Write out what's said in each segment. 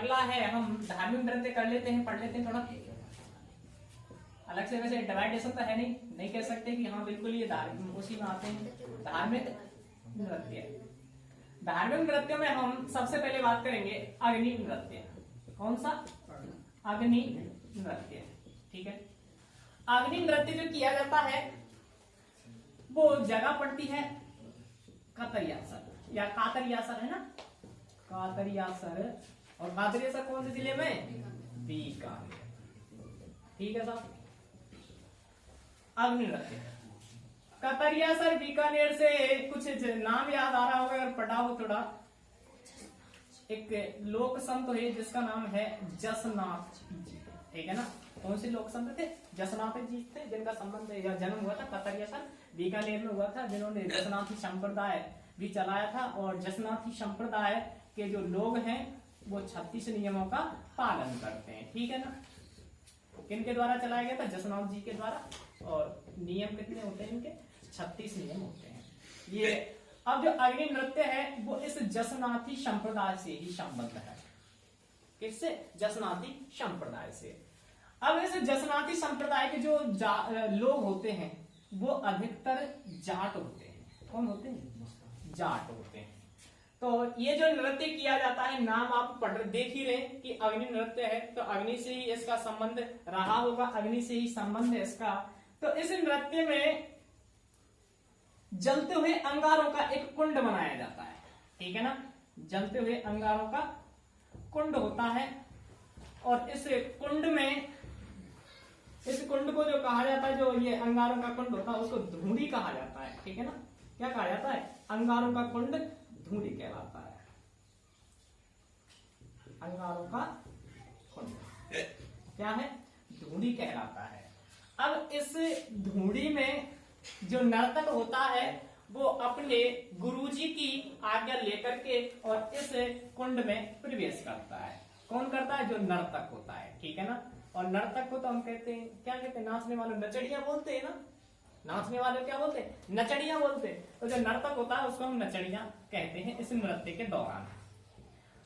अगला है हम धार्मिक नृत्य कर लेते हैं, पढ़ लेते हैं थोड़ा अलग से। वैसे डिवाइडेशन तो है नहीं कह सकते कि हाँ बिल्कुल ये धार्मिक उसी में आते हैं। धार्मिक नृत्य, धार्मिक नृत्यों में हम सबसे पहले बात करेंगे अग्नि नृत्य। कौन सा? अग्नि नृत्य। ठीक है, अग्नि नृत्य जो किया जाता है वो जगह पड़ती है कातरियासर या कातरियासर, है ना, कातरियासर। और कातरियासर कौन से जिले में? बीकानेर। ठीक है साहब, अग्नि नृत्य कातरियासर बीकानेर से कुछ नाम याद आ रहा होगा अगर पढ़ा हो थोड़ा। एक लोक संत है जिसका नाम है जसनाथ जी। ठीक है ना, कौन से लोक संत थे? जसनाथ जी थे, जिनका संबंध या जन्म हुआ था कातरियासर बीकानेर में हुआ था, जिन्होंने जसनाथी संप्रदाय भी चलाया था। और जसनाथी संप्रदाय के जो लोग हैं वो 36 नियमों का पालन करते हैं। ठीक है ना, किनके द्वारा चलाया गया था? जसनाथ जी के द्वारा। और नियम कितने होते हैं इनके? 36 नियम होते हैं ये। अब जो अग्नि नृत्य है वो इस जसनाथी संप्रदाय से ही संबंध है। किससे? जसनाथी संप्रदाय से। अब इस जसनाथी संप्रदाय के जो लोग होते हैं वो अधिकतर जाट होते हैं। कौन होते हैं? जाट होते हैं। तो ये जो नृत्य किया जाता है, नाम आप देख ही रहे कि अग्नि नृत्य है, तो अग्नि से ही इसका संबंध रहा होगा, अग्नि से ही संबंध है इसका। तो इस नृत्य में जलते हुए अंगारों का एक कुंड बनाया जाता है। ठीक है ना, जलते हुए अंगारों का कुंड होता है। और इस कुंड को जो कहा जाता है, जो ये अंगारों का कुंड होता है उसको धूड़ी कहा जाता है। ठीक है ना, क्या कहा जाता है? अंगारों का कुंड धूड़ी कहलाता है। अंगारों का कुंड क्या है? धूड़ी कहलाता है। अब इस धूड़ी में जो नर्तक होता है वो अपने गुरुजी की आज्ञा लेकर के और इस कुंड में प्रवेश करता है। कौन करता है? जो नर्तक होता है। ठीक है ना, और नर्तक को तो हम कहते हैं, क्या कहते हैं? नाचने वालों नचड़िया बोलते हैं ना। नाचने वाले क्या बोलते हैं? नचड़िया बोलते हैं। तो जो नर्तक होता है उसको हम नचड़िया कहते हैं इस नृत्य के दौरान।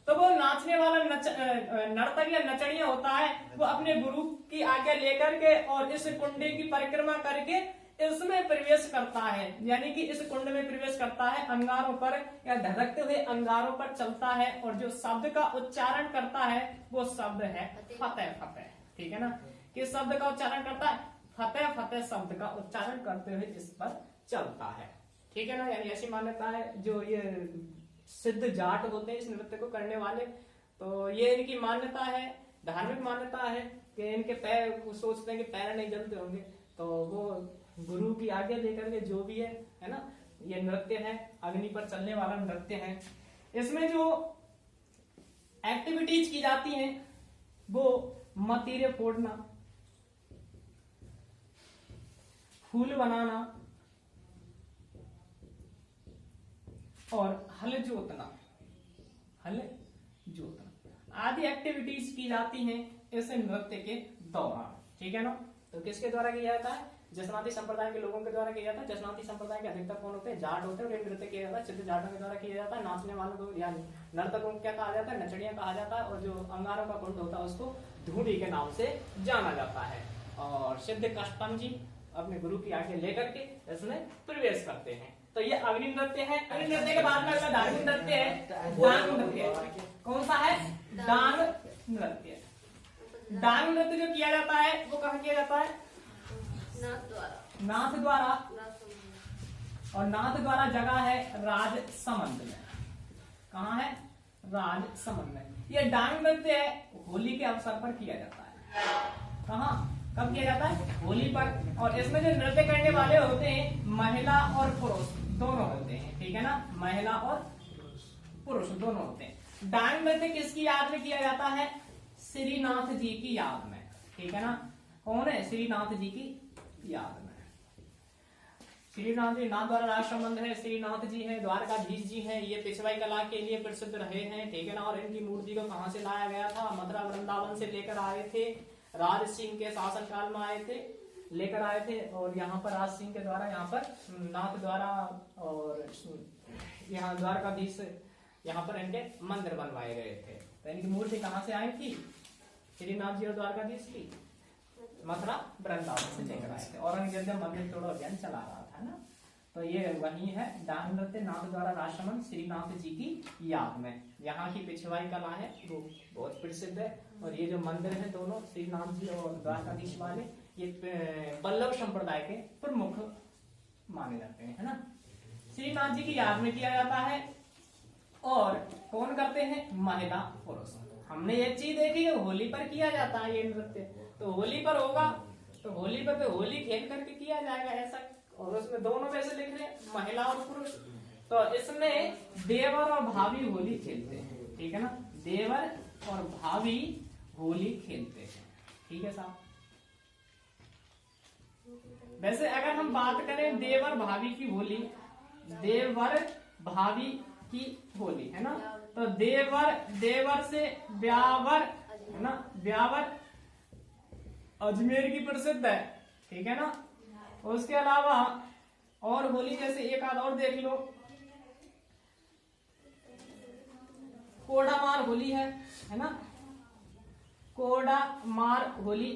तो वो नाचने वाला नर्तक या नचड़िया होता है, वो अपने गुरु की आज्ञा लेकर के और इस कुंड की परिक्रमा करके इसमें प्रवेश करता है। यानी कि इस कुंड में प्रवेश करता है, अंगारों पर या धधकते हुए अंगारों पर चलता है और जो शब्द का उच्चारण करता है वो शब्द है फतेह फतेह। ठीक है ना, किस शब्द का उच्चारण करता है? फतेह फतेह शब्द का उच्चारण करते हुए इस पर चलता है। ठीक है ना, यानी ऐसी मान्यता है जो ये सिद्ध जाट होते हैं इस नृत्य को करने वाले, तो ये इनकी मान्यता है, धार्मिक मान्यता है कि इनके पैर सोचते हैं कि पैर नहीं जलते होंगे, तो वो गुरु की आज्ञा लेकर के जो भी है ना, ये नृत्य है, अग्नि पर चलने वाला नृत्य है। इसमें जो एक्टिविटीज की जाती हैं वो मतीरे फोड़ना, फूल बनाना और हल जोतना आदि एक्टिविटीज की जाती हैं इस नृत्य के दौरान। ठीक है ना, तो किसके द्वारा किया जाता है? जसनाती संप्रदाय के लोगों के द्वारा किया जाता है। जसनाती संप्रदाय के अधिकतर कौन होते हैं? जाट होते हैं। और नृत्य किया जाता है सिद्ध जाटों के द्वारा किया जाता है। नाचने वालों को या नर्तकों को क्या कहा जाता है? नचड़िया कहा जाता है। और जो अंगारों का कुंड होता है उसको धूड़ी के नाम से जाना जाता है। और सिद्ध कष्टम जी अपने गुरु की आज्ञा लेकर के इसमें प्रवेश करते हैं। तो ये अग्नि नृत्य है। अग्नि नृत्य के बाद में अगला धार्मिक नृत्य है डांग नृत्य। कौन सा है? डांग नृत्य। डांग नृत्य जो किया जाता है वो कहाँ किया जाता है? नाथ द्वारा। और नाथ द्वारा जगह है राजसमंद में। कहाँ है? राजसमंद में। ये डांग नृत्य है, होली के अवसर पर किया जाता है। कहाँ कब किया जाता है? होली पर। और इसमें जो नृत्य करने वाले होते हैं महिला और पुरुष दोनों होते हैं। ठीक है ना, महिला और पुरुष दोनों होते हैं। डांग नृत्य किसकी याद में किया जाता है? श्रीनाथ जी की याद में। ठीक है ना, कौन है? श्रीनाथ जी की याद में। श्रीनाथ जी, नाथ द्वारा राज संबंध है, श्रीनाथ जी है, द्वारकाधीश जी है, ये पेशवाई कला के लिए प्रसिद्ध रहे हैं। ठीक है ना, और इनकी मूर्ति को कहां से लाया गया था? मथुरा वृंदावन से लेकर आए थे, राज सिंह के शासन काल में आए थे, लेकर आए थे। और यहाँ पर राज सिंह के द्वारा, यहाँ पर नाथ द्वारा और यहाँ द्वारकाधीश, यहाँ पर इनके मंदिर बनवाए गए थे। तो इनकी मूर्ति कहाँ से आई थी? श्रीनाथ जी और द्वारकाधीश की मथुरा वृंदावन से लेकर आए थे। औरंगजेब जब मंदिर तोड़ो अभियान चला रहा था ना, तो ये वही है डांग नृत्य नाथ द्वारा राष्ट्रमंच श्रीनाथ जी की याद में। यहाँ की पिछवाई कला है वो बहुत प्रसिद्ध है। और ये जो मंदिर है दोनों श्रीनाथ जी और द्वारकाधीश वाले, ये पल्लव संप्रदाय के प्रमुख माने जाते हैं, है ना। श्रीनाथ जी की याद में किया जाता है। और कौन करते हैं? महिला पुरुष। हमने एक चीज देखी है, होली पर किया जाता है ये नृत्य, तो होली पर होगा तो होली पर तो होली खेल करके किया जाएगा ऐसा। और उसमें दोनों वैसे लिख रहे हैं, महिला और पुरुष। तो इसमें देवर और भाभी होली खेलते हैं, ठीक है ना। देवर और भाभी होली खेलते हैं, ठीक है साहब। वैसे अगर हम बात करें देवर भाभी की होली, देवर भाभी की होली, है ना, तो देवर से ब्यावर, है ना, ब्यावर अजमेर की प्रसिद्ध है, ठीक है ना। उसके अलावा और होली जैसे एक आध और देख लो, कोडामार होली है ना, कोडामार होली।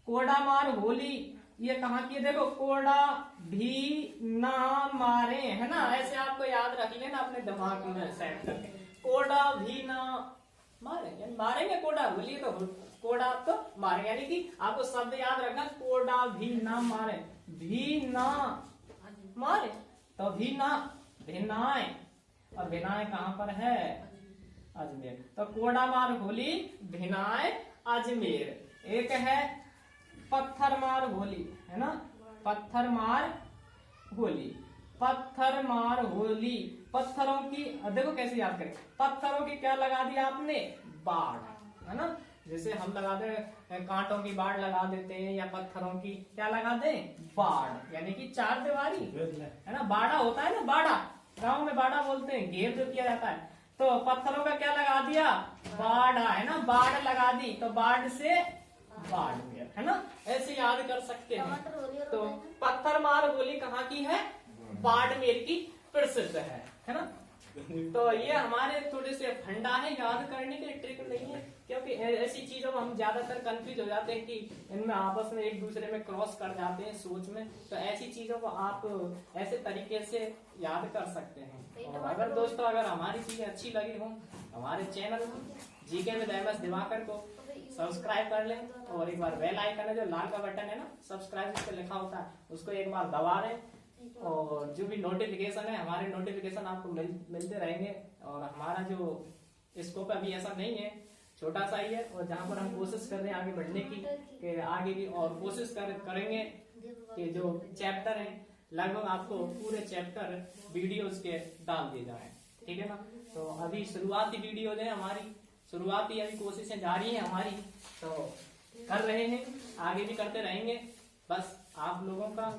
कोडामार होली ये कहाँ की है? देखो, कोडा भी ना मारे, है ना, ऐसे आपको याद रख लेना अपने दिमाग में सेट करके। कोडा भी ना मारे, मारेंगे कोडा होली, तो कोडा तो मारे, यानी कि आपको शब्द याद रखना, कोडा भी ना मारे, भी ना मारे, तो भी ना भिनाए, और भिनाए कहाँ पर है? अजमेर। तो कोडामार होली भिनाए अजमेर। एक है पत्थरमार होली, है ना, पत्थरमार होली। पत्थरमार होली पत्थरों की, देखो कैसे याद करें, पत्थरों की क्या लगा दिया आपने? बाढ़, है ना। जैसे हम लगाते हैं कांटों की बाढ़ लगा देते हैं, या पत्थरों की क्या लगा दे? बाढ़, यानी कि चार दीवारी, है ना। बाड़ा होता है ना, बाड़ा, गांव में बाड़ा बोलते हैं, घेर जो किया जाता है। तो पत्थरों का क्या लगा दिया? बाड़ा, है ना, बाढ़ लगा दी, तो बाढ़ से बाड़मेर, है ना, ऐसे याद कर सकते हैं। तो पत्थरमार होली कहाँ की है? बाड़मेर की प्रसिद्ध है ना। तो ये हमारे थोड़े से फंडा है, याद करने के लिए ट्रिक नहीं है, क्योंकि ऐसी चीजों में हम ज्यादातर कंफ्यूज हो जाते हैं कि इनमें आपस में एक दूसरे में क्रॉस कर जाते हैं सोच में। तो ऐसी चीजों को आप ऐसे तरीके से याद कर सकते हैं। और अगर दोस्तों अगर हमारी चीजें अच्छी लगी हो, हमारे channel GK with MS Diwakar को सब्सक्राइब कर लें, और एक बार बेल आइकन है जो लाल का बटन है ना, सब्सक्राइब जिस पे लिखा होता है, उसको एक बार दबा दें, और जो भी नोटिफिकेशन है, हमारे नोटिफिकेशन आपको मिलते रहेंगे। और हमारा जो स्कोप अभी ऐसा नहीं है, छोटा सा ही है, और जहाँ पर हम कोशिश कर रहे हैं आगे बढ़ने की, कि आगे की और कोशिश करेंगे कि जो चैप्टर है लगभग आपको पूरे चैप्टर वीडियोस के डाल दिए जाए, ठीक है ना। तो अभी शुरुआती वीडियो है हमारी, शुरुआती अभी कोशिशें जारी है हमारी, तो कर रहे हैं, आगे भी करते रहेंगे। बस आप लोगों का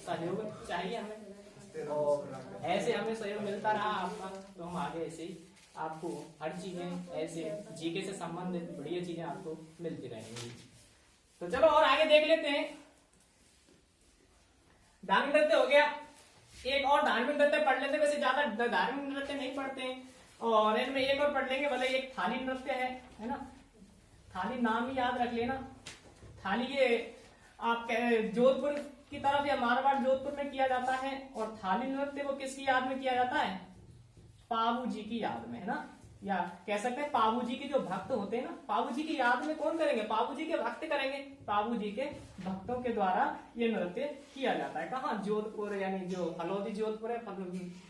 सहयोग चाहिए हमें, और ऐसे हमें सहयोग मिलता रहा आपका, तो हम आगे ऐसे ही आपको हर चीजें ऐसे जीके से संबंधित बढ़िया चीजें आपको मिलती रहेंगी। तो चलो और आगे देख लेते हैं। धार्मिक नृत्य हो गया, एक और धार्मिक नृत्य पढ़ लेते, वैसे ज्यादा धार्मिक नृत्य नहीं पढ़ते हैं, और इनमें एक और पढ़ लेंगे, भले एक थाली नृत्य है ना। थाली नाम ही याद रख लेना। थाली ये आप जोधपुर की तरफ या मारवाड़ जोधपुर में किया जाता है, और थाली नृत्य वो किसकी याद में किया जाता है? पाबू जी की याद में, है ना, या कह सकते हैं पाबू जी के जो भक्त होते हैं ना, पाबू जी की याद में कौन करेंगे? पाबू जी के भक्त करेंगे। पाबू जी के भक्तों के द्वारा ये नृत्य किया जाता है। कहाँ? जोधपुर, यानी जो फलोदी जोधपुर है,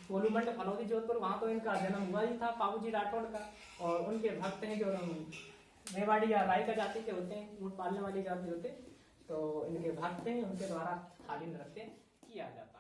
कोलूमंड फलोदी जोधपुर, वहां तो इनका जन्म हुआ ही था पाबू जी राठौड़ का। और उनके भक्त हैं जो मेवाड़ी या राय का जाति के होते हैं, ऊंट पालने वाली जाति होते, तो इनके भक्त हैं, उनके द्वारा थाली नृत्य किया जाता है।